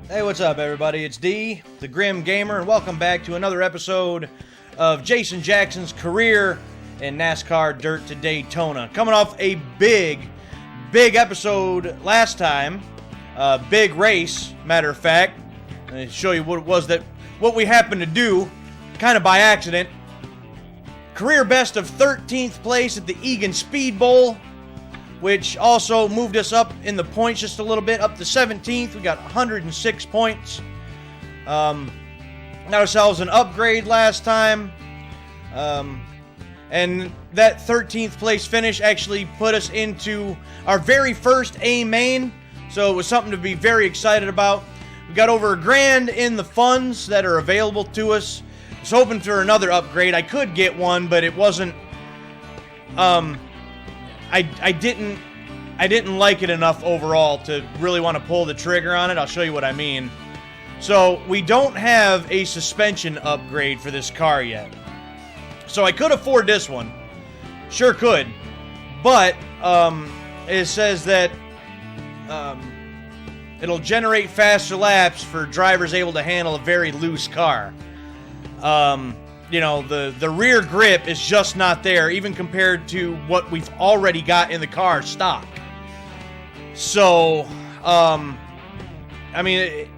Hey, what's up, everybody? It's D, the Grim Gamer, and welcome back to another episode of Jason Jackson's career in NASCAR Dirt to Daytona. Coming off a big episode last time, big race, matter of fact. I'll show you what it was what we happened to do, kind of by accident. Career best of 13th place at the Egan Speed Bowl, which also moved us up in the points just a little bit, up to 17th. We got 106 points. Got ourselves an upgrade last time. And that 13th place finish actually put us into our very first A main. So it was something to be very excited about. We got over $1,000 in the funds that are available to us. I was hoping for another upgrade. I could get one, but it wasn't... I didn't like it enough overall to really want to pull the trigger on it. I'll show you what I mean. So we don't have a suspension upgrade for this car yet. So I could afford this one. Sure could. But it says that it'll generate faster laps for drivers able to handle a very loose car. You know, the rear grip is just not there, even compared to what we've already got in the car stock. So, I mean, it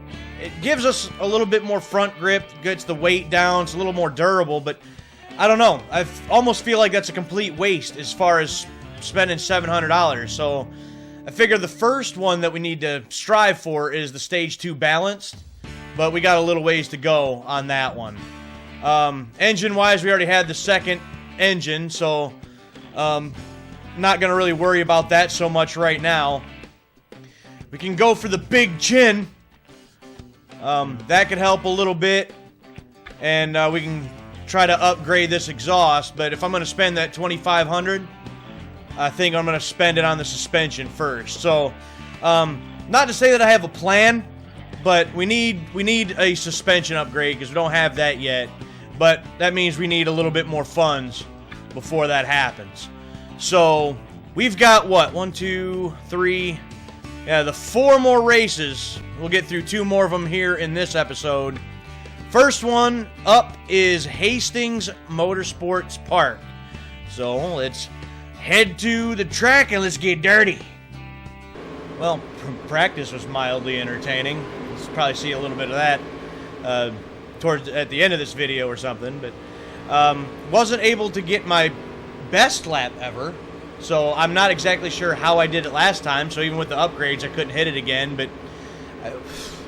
gives us a little bit more front grip, gets the weight down, it's a little more durable, but I don't know. I almost feel like that's a complete waste as far as spending $700. So, I figure the first one that we need to strive for is the Stage 2 Balanced, but we got a little ways to go on that one. Engine-wise, we already had the second engine, so not going to really worry about that so much right now. We can go for the big chin. That could help a little bit, and we can try to upgrade this exhaust, but if I'm going to spend that $2,500, I think I'm going to spend it on the suspension first. So, not to say that I have a plan, but we need a suspension upgrade because we don't have that yet. But that means we need a little bit more funds before that happens. So we've got what? 1, 2, 3. Yeah, the 4 more races. We'll get through 2 more of them here in this episode. First one up is Hastings Motorsports Park. So let's head to the track and let's get dirty. Well, practice was mildly entertaining. Let's probably see a little bit of that at the end of this video or something, but wasn't able to get my best lap ever, so I'm not exactly sure how I did it last time. So even with the upgrades, I couldn't hit it again, but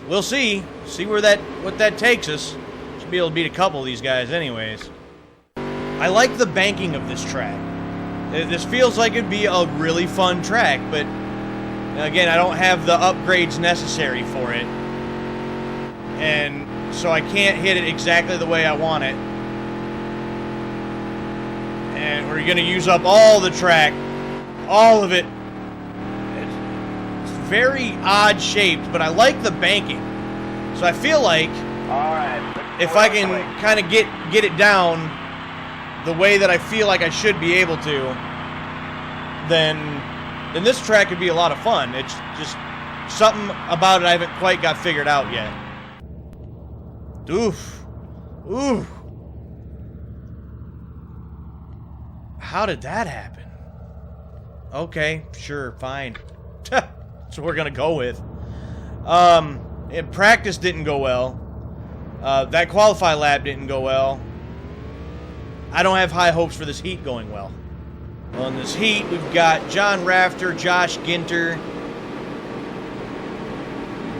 we'll see what that takes us. Should be able to beat a couple of these guys anyways. I like the banking of this track. This feels like it'd be a really fun track, but again, I don't have the upgrades necessary for it, and so I can't hit it exactly the way I want it. And we're going to use up all the track. All of it. It's very odd shaped, but I like the banking. So I feel like if I can kind of get it down the way that I feel like I should be able to, then this track could be a lot of fun. It's just something about it I haven't quite got figured out yet. Oof. Ooh. How did that happen? Okay, sure, fine. That's what we're gonna go with. Practice didn't go well. That qualify lap didn't go well. I don't have high hopes for this heat going well. Well, in this heat, we've got John Rafter, Josh Ginter,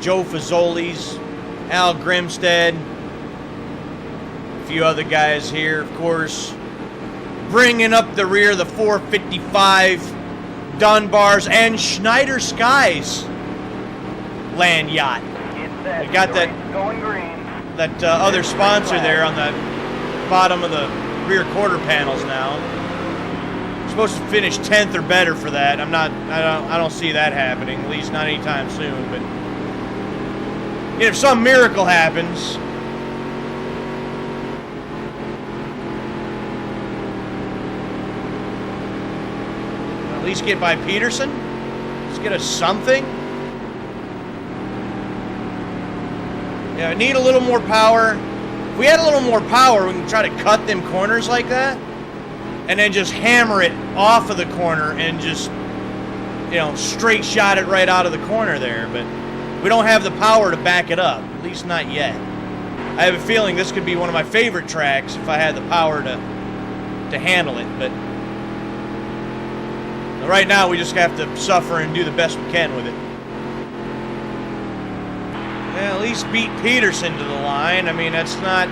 Joe Fazoli's, Al Grimstead, a few other guys here, of course. Bringing up the rear, the 455 Dunbars and Schneider Skies land yacht. We got that other sponsor there on the bottom of the rear quarter panels now. We're supposed to finish 10th or better for that. I don't see that happening, at least not anytime soon, but if some miracle happens, at least get by Peterson. Let's get us something. Yeah, I need a little more power. If we had a little more power, we can try to cut them corners like that. And then just hammer it off of the corner and just, you know, straight shot it right out of the corner there. But we don't have the power to back it up. At least not yet. I have a feeling this could be one of my favorite tracks if I had the power to handle it. But right now, we just have to suffer and do the best we can with it. Yeah, at least beat Peterson to the line. I mean, that's not...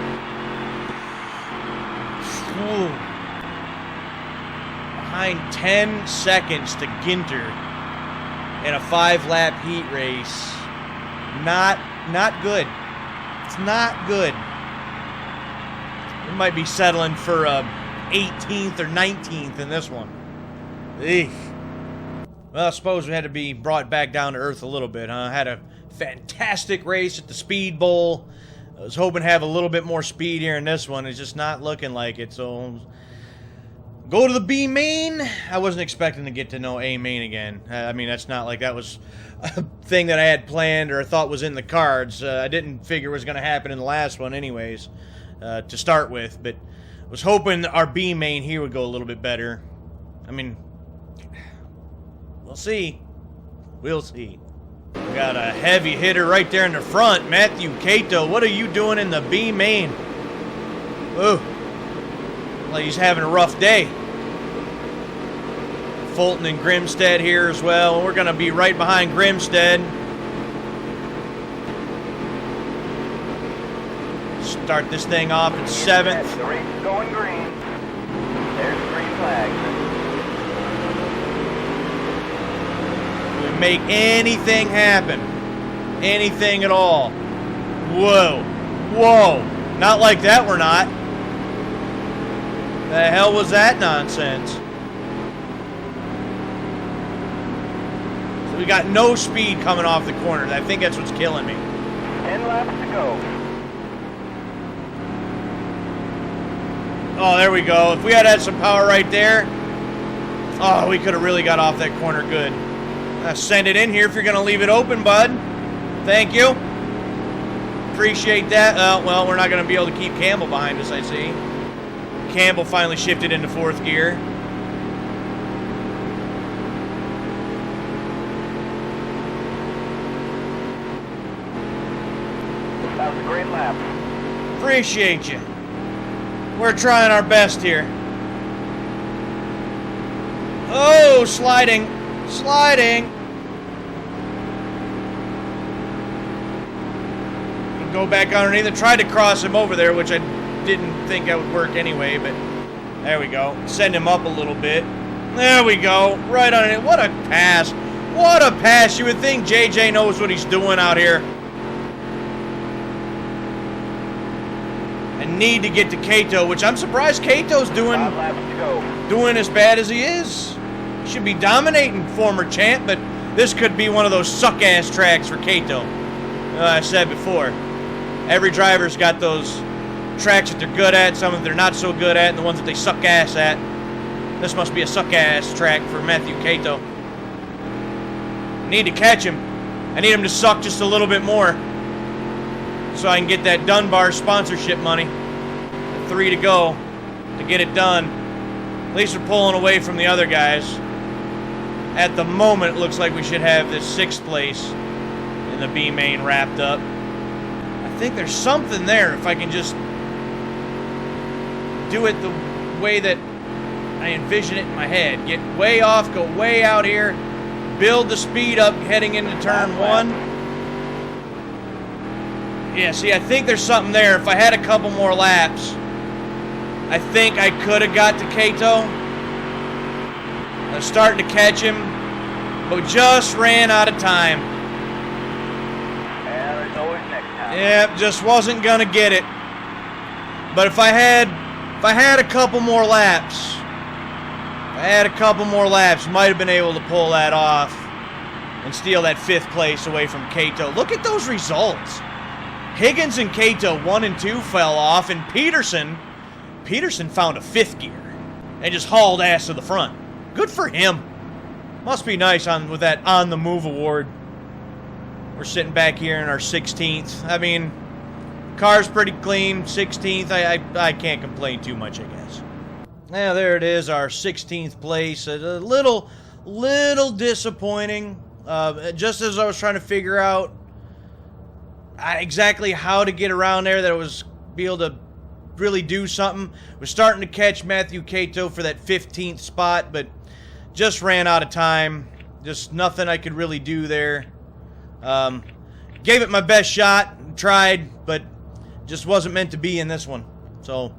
Ooh. Behind 10 seconds to Ginter in a 5-lap heat race. Not good. It's not good. We might be settling for 18th or 19th in this one. Eek. Well, I suppose we had to be brought back down to earth a little bit, huh? Had a fantastic race at the Speed Bowl. I was hoping to have a little bit more speed here in this one. It's just not looking like it, so... Go to the B main. I wasn't expecting to get to know A main again. I mean, that's not like that was a thing that I had planned or thought was in the cards. I didn't figure it was going to happen in the last one anyways, to start with. But I was hoping our B main here would go a little bit better. I mean, we'll see. We'll see. We got a heavy hitter right there in the front. Matthew Cato, what are you doing in the B main? Ooh. Well, he's having a rough day. Fulton and Grimstead here as well. We're going to be right behind Grimstead. Start this thing off at 7th. The race is going green. There's the green flag. We make anything happen. Anything at all. Whoa. Whoa. Not like that, we're not. The hell was that nonsense? So we got no speed coming off the corner. I think that's what's killing me. 10 laps to go. Oh, there we go. If we had some power right there, oh, we could have really got off that corner good. Send it in here if you're going to leave it open, bud. Thank you. Appreciate that. Well, we're not going to be able to keep Campbell behind us, I see. Campbell finally shifted into 4th gear. That was a great lap. Appreciate you. We're trying our best here. Oh, sliding. Sliding. Go back underneath and tried to cross him over there, which I didn't think that would work anyway, but there we go. Send him up a little bit. There we go. Right on it. What a pass. What a pass. You would think JJ knows what he's doing out here. I need to get to Cato, which I'm surprised Cato's doing as bad as he is. He should be dominating former champ, but this could be one of those suck-ass tracks for Cato. I said before, every driver's got those tracks that they're good at, some that they're not so good at, and the ones that they suck ass at. This must be a suck ass track for Matthew Cato. I need to catch him. I need him to suck just a little bit more so I can get that Dunbar sponsorship money. 3 to go to get it done. At least we're pulling away from the other guys. At the moment, it looks like we should have this 6th place in the B main wrapped up. I think there's something there if I can just do it the way that I envision it in my head. Get way off, go way out here, build the speed up heading into turn 1. Yeah, see, I think there's something there. If I had a couple more laps, I think I could have got to Cato. I was starting to catch him, but just ran out of time. Yeah, there's always next time. Yeah, just wasn't gonna get it. But if I had a couple more laps, might have been able to pull that off and steal that 5th place away from Cato. Look at those results. Higgins and Cato 1 and 2 fell off, and Peterson found a 5th gear and just hauled ass to the front. Good for him. Must be nice with that on the move award. We're sitting back here in our 16th. I mean, Car's pretty clean, 16th. I can't complain too much, I guess. Now, there it is, our 16th place. A little disappointing. Just as I was trying to figure out exactly how to get around there, that I was be able to really do something. Was starting to catch Matthew Cato for that 15th spot, but just ran out of time. Just nothing I could really do there. Gave it my best shot, tried, but just wasn't meant to be in this one. So,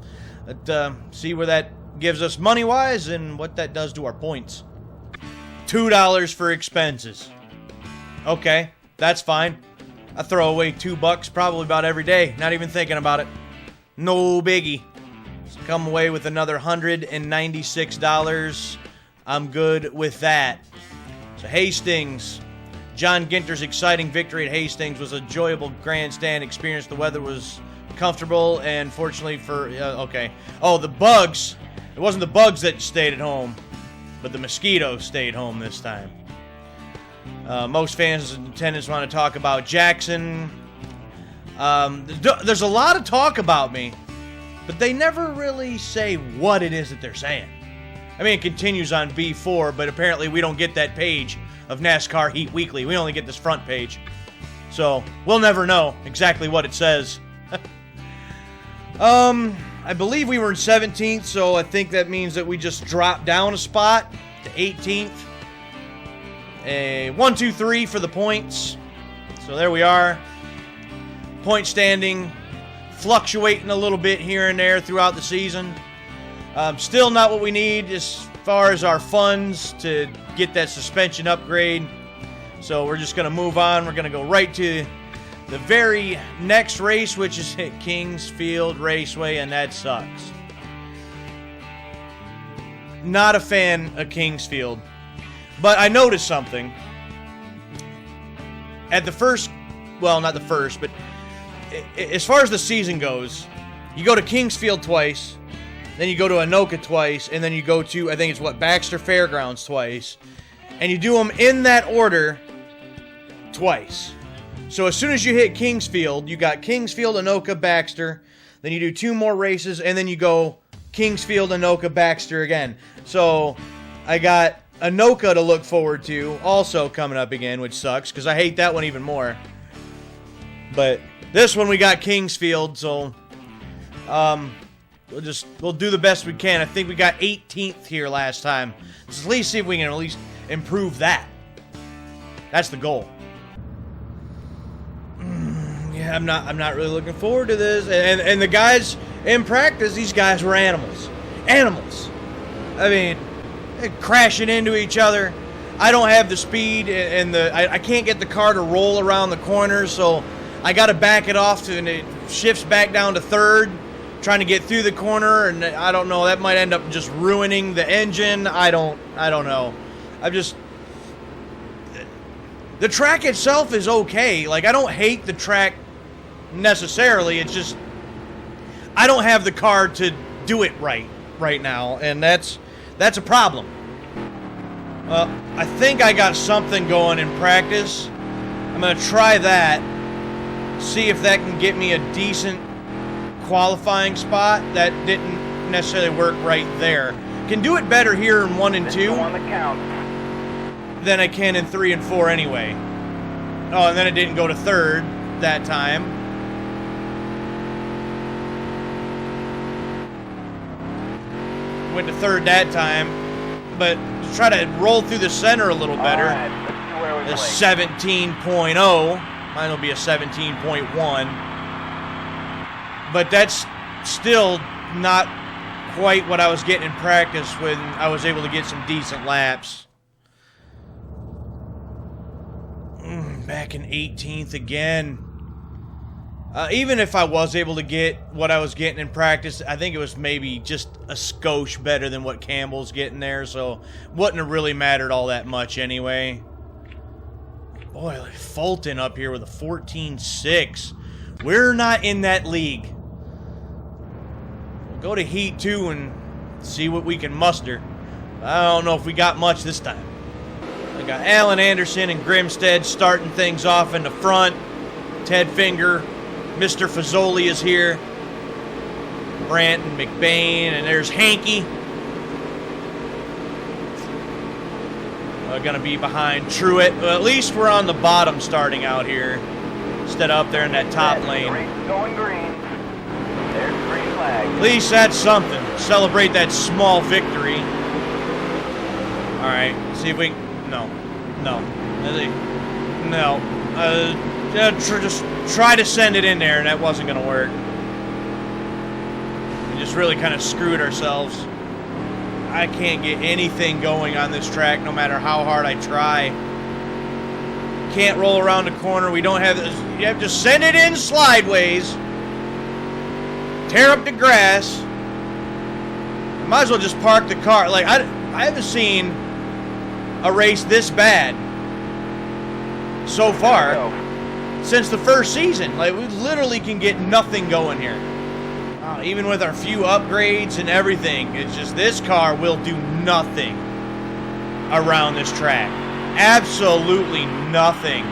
see where that gives us money-wise and what that does to our points. $2 for expenses. Okay, that's fine. I throw away $2 probably about every day, not even thinking about it. No biggie. Just come away with another $196. I'm good with that. So Hastings, John Ginter's exciting victory at Hastings was an enjoyable grandstand experience. The weather was comfortable, and fortunately for, okay. Oh, the bugs. It wasn't the bugs that stayed at home, but the mosquitoes stayed home this time. Most fans in attendance want to talk about Jackson. There's a lot of talk about me, but they never really say what it is that they're saying. I mean, it continues on B4, but apparently we don't get that page of NASCAR Heat Weekly. We only get this front page. So, we'll never know exactly what it says. I believe we were in 17th, so I think that means that we just dropped down a spot to 18th. 1, 2, 3 for the points. So there we are. Point standing fluctuating a little bit here and there throughout the season. Still not what we need as far as our funds to get that suspension upgrade. So we're just going to move on. We're going to go right to the very next race, which is at Kingsfield Raceway, and that sucks. Not a fan of Kingsfield. But I noticed something. At the first, well, not the first, but as far as the season goes, you go to Kingsfield twice, then you go to Anoka twice, and then you go to, I think it's Baxter Fairgrounds twice, and you do them in that order twice. So as soon as you hit Kingsfield, you got Kingsfield, Anoka, Baxter, then you do 2 more races, and then you go Kingsfield, Anoka, Baxter again. So I got Anoka to look forward to, also coming up again, which sucks, because I hate that one even more. But this one we got Kingsfield, so we'll do the best we can. I think we got 18th here last time. Let's at least see if we can at least improve that. That's the goal. Yeah, I'm not really looking forward to this. And the guys in practice, these guys were animals. Animals. I mean, they're crashing into each other. I don't have the speed, and I can't get the car to roll around the corners, so I got to back it off and it shifts back down to third, trying to get through the corner, and I don't know, that might end up just ruining the engine. I don't know. The track itself is okay. Like, I don't hate the track necessarily. It's just I don't have the car to do it right now, and that's a problem. I think I got something going in practice. I'm going to try that, see if that can get me a decent qualifying spot. That didn't necessarily work right there. Can do it better here in 1 and 2 on the count than I can in 3 and 4 anyway. Oh, and then it didn't go to third that time. Went to third that time, but to try to roll through the center a little better. All right, let's see where we A place. 17.0. Mine will be a 17.1. But that's still not quite what I was getting in practice when I was able to get some decent laps. Back in 18th again. Even if I was able to get what I was getting in practice, I think it was maybe just a skosh better than what Campbell's getting there, so wouldn't have really mattered all that much anyway. Boy, like Fulton up here with a 14.6. We're not in that league. We'll go to Heat 2 and see what we can muster. I don't know if we got much this time. I got Alan Anderson and Grimstead starting things off in the front. Ted Finger Mr. Fazoli is here. Brant and McBain, and there's Hanky. Gonna be behind Truett. Well, at least we're on the bottom starting out here, instead of up there in that top lane. Going green. There's the green flag. At least that's something. Celebrate that small victory. All right, see if we can... No. Just try to send it in there, and that wasn't gonna work. We just really kind of screwed ourselves. I can't get anything going on this track no matter how hard I try. Can't roll around the corner. We don't have this. You have to send it in slideways. Tear up the grass. Might as well just park the car. Like, I haven't seen a race this bad so far since the first season. Like, we literally can get nothing going here. Even with our few upgrades and everything, it's just this car will do nothing around this track. Absolutely nothing.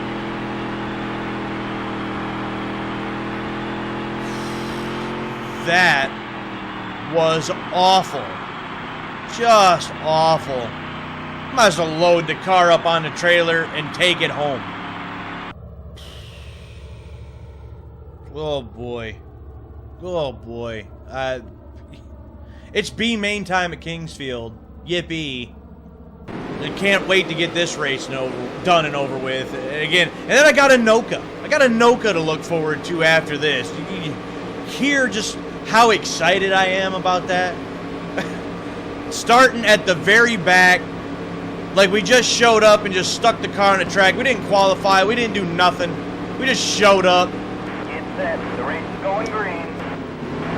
That was awful. Just awful. Might as well load the car up on the trailer and take it home. Oh boy. Oh boy. It's B main time at Kingsfield. Yippee. I can't wait to get this race done and over with. Again, and then I got Anoka. I got Anoka to look forward to after this. You can hear just how excited I am about that. Starting at the very back, like we just showed up and just stuck the car on the track. We didn't qualify. We didn't do nothing. We just showed up. Get set. The race is going green.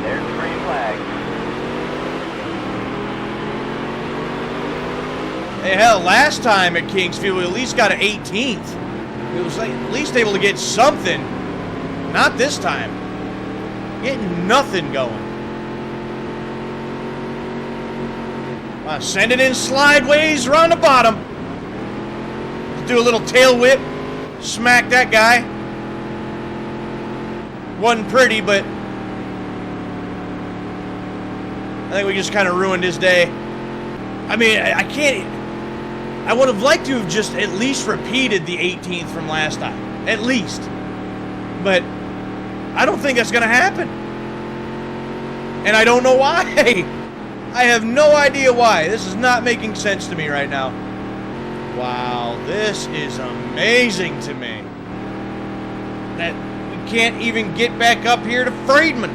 There's the green flag. Hey, hell, last time at Kingsfield, we at least got an 18th. We was like at least able to get something. Not this time. Getting nothing going. Send it in slideways around the bottom. Do a little tail whip. Smack that guy. Wasn't pretty, but I think we just kind of ruined his day. I mean, I can't... I would have liked to have just at least repeated the 18th from last time. At least. But I don't think that's going to happen. And I don't know why. I have no idea why. This is not making sense to me right now. Wow, this is amazing to me. That we can't even get back up here to Friedman.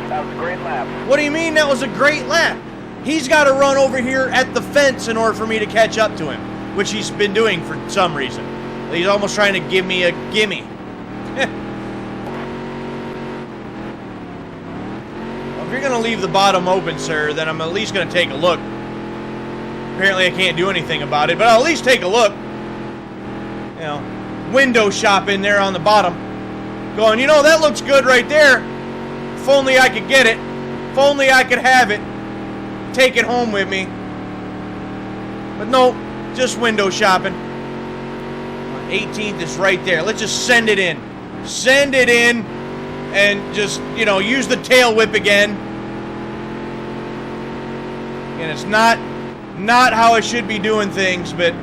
That was a great lap. What do you mean that was a great lap? He's got to run over here at the fence in order for me to catch up to him, which he's been doing for some reason. He's almost trying to give me a gimme. Well, if you're going to leave the bottom open, sir, then I'm at least going to take a look. Apparently I can't do anything about it, but I'll at least take a look. You know, window shopping there on the bottom. Going, you know, that looks good right there. If only I could get it. If only I could have it. Take it home with me. But no, just window shopping. 18th is right there. Let's just send it in. Send it in and just, you know, use the tail whip again. And it's not how I should be doing things, but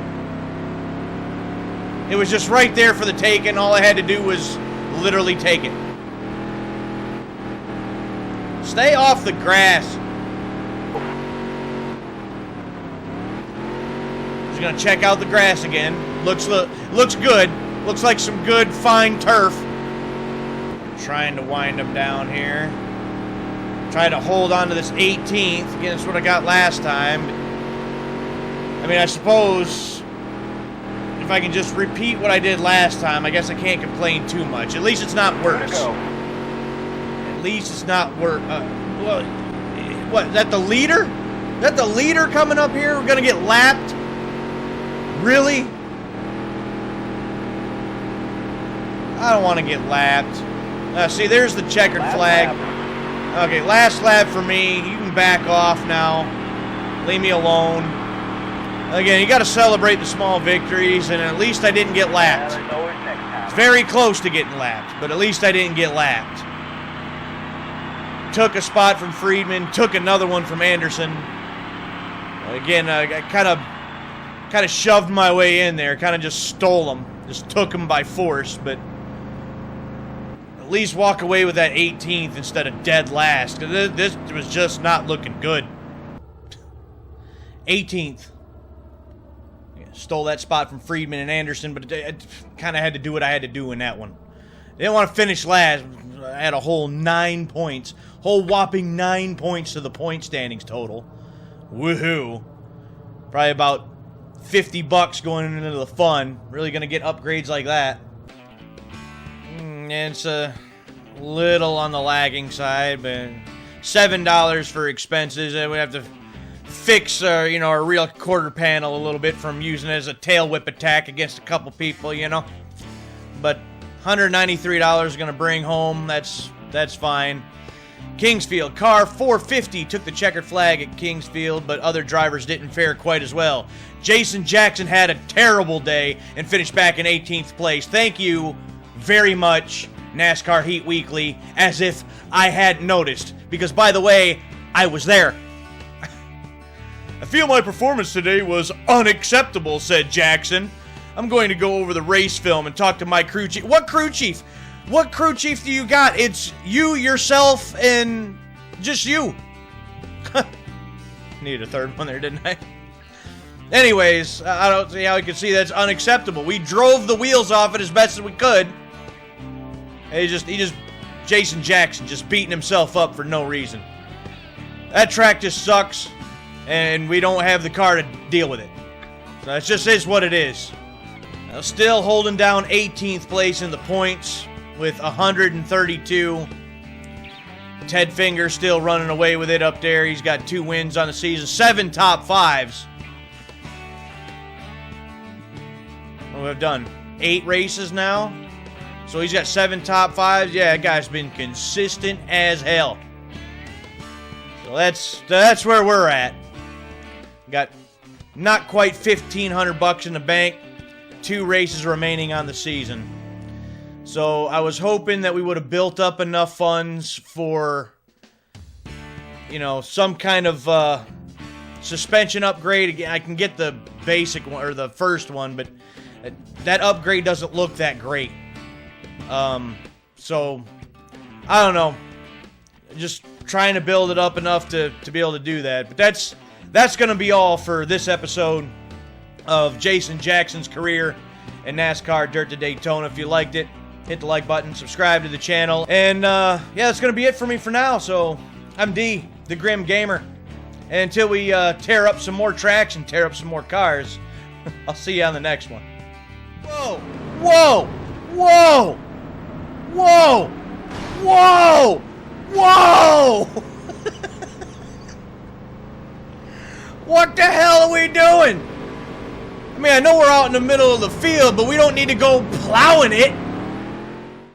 it was just right there for the taking. All I had to do was literally take it. Stay off the grass. Just gonna check out the grass again. Looks good. Looks like some good fine turf. Trying to wind them down here. Try to hold on to this 18th. Again, that's what I got last time. I mean, I suppose if I can just repeat what I did last time, I guess I can't complain too much. At least it's not worse. At least it's not worse. What, is that the leader? Is that the leader coming up here? We're going to get lapped? Really? I don't want to get lapped. See, there's the checkered flag. Okay, last lap for me. You can back off now. Leave me alone. Again, you got to celebrate the small victories, and at least I didn't get lapped. It's very close to getting lapped, but at least I didn't get lapped. took a spot from Friedman, took another one from Anderson. Again, I kind of shoved my way in there, kind of just stole them, just took them by force, but at least walk away with that 18th instead of dead last, because this was just not looking good. 18th. Yeah, stole that spot from Friedman and Anderson, but I kind of had to do what I had to do in that one. Didn't want to finish last. I had a whole 9 points. Whole whopping 9 points to the point standings total. Woohoo. Probably about $50 going into the fun. Really going to get upgrades like that. And it's a little on the lagging side, but $7 for expenses. And we have to fix our rear quarter panel a little bit from using it as a tail whip attack against a couple people, But $193 is going to bring home. That's fine. Kingsfield, car 450 took the checkered flag at Kingsfield, but other drivers didn't fare quite as well. Jason Jackson had a terrible day and finished back in 18th place. Thank you very much, NASCAR Heat Weekly, as if I hadn't noticed. Because, by the way, I was there. I feel my performance today was unacceptable, said Jackson. I'm going to go over the race film and talk to my crew chief. What crew chief? What crew chief do you got? It's you, yourself, and just you. Needed a third one there, didn't I? Anyways, I don't see how you can see that's unacceptable. We drove the wheels off it as best as we could. He just Jason Jackson just beating himself up for no reason. That track just sucks, and we don't have the car to deal with it. So it just is what it is. Now, still holding down 18th place in the points with 132. Ted Finger still running away with it up there. He's got 2 wins on the season, 7 top 5s. What we've done 8 races now. So he's got 7 top 5s. Yeah, that guy's been consistent as hell. So that's where we're at. Got not quite $1,500 in the bank. 2 races remaining on the season. So I was hoping that we would have built up enough funds for, some kind of suspension upgrade. Again, I can get the basic one or the first one, but that upgrade doesn't look that great. So I don't know. Just trying to build it up enough to be able to do that. But that's going to be all for this episode of Jason Jackson's career in NASCAR Dirt to Daytona. If you liked it, hit the like button, subscribe to the channel, and that's going to be it for me for now. So I'm D, the Grim Gamer, and until we tear up some more tracks and tear up some more cars, I'll see you on the next one. Whoa! Whoa! Whoa! Whoa! Whoa! Whoa! What the hell are we doing? I mean, I know we're out in the middle of the field, but we don't need to go plowing it.